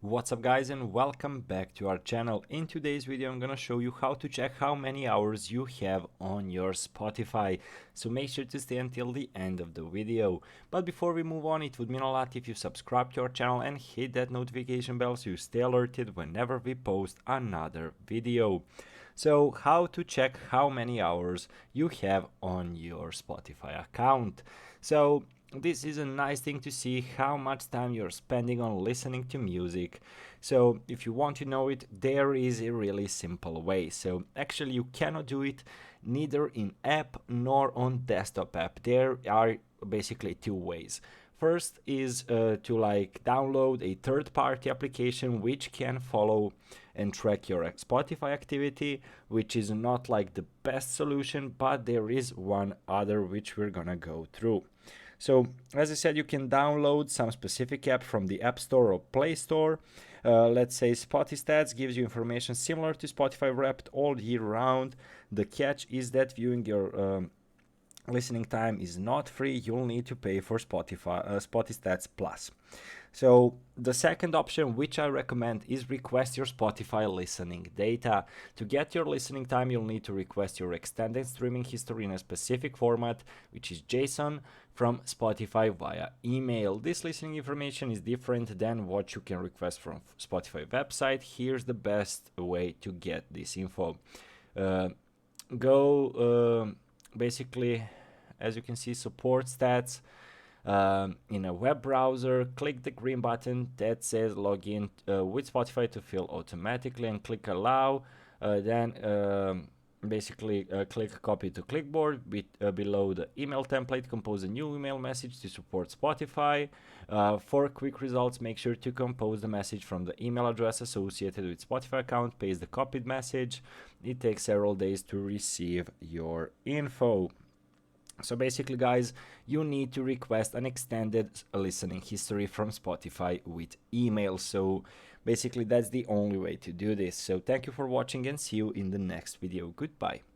What's up guys, and welcome back to our channel. In today's video I'm gonna show you how to check how many hours you have on your Spotify, so make sure to stay until the end of the video. But before we move on, it would mean a lot if you subscribe to our channel and hit that notification bell so you stay alerted whenever we post another video. So how to check how many hours you have on your Spotify account. So this is a nice thing to see how much time you're spending on listening to music. So if you want to know it, there is a really simple way. So actually you cannot do it neither in app nor on desktop app. There are basically two ways. First is to download a third-party application which can follow and track your Spotify activity, which is not like the best solution, but there is one other which we're gonna go through. So as I said, you can download some specific app from the App Store or Play Store. Let's say Spotistats gives you information similar to Spotify Wrapped all year round. The catch is that viewing your listening time is not free. You'll need to pay for Spotistats Plus. So the second option which I recommend is request your Spotify listening data. To get your listening time, you'll need to request your extended streaming history in a specific format, which is JSON, from Spotify via email. This listening information is different than what you can request from Spotify website. Here's the best way to get this info. Basically, as you can see, support stats. In a web browser, click the green button that says login with Spotify to fill automatically and click allow. Then click copy to clipboard. Below the email template, compose a new email message to support Spotify. For quick results, make sure to compose the message from the email address associated with Spotify account. Paste the copied message. It takes several days to receive your info. So basically guys, you need to request an extended listening history from Spotify with email. So basically that's the only way to do this. So thank you for watching and see you in the next video. Goodbye.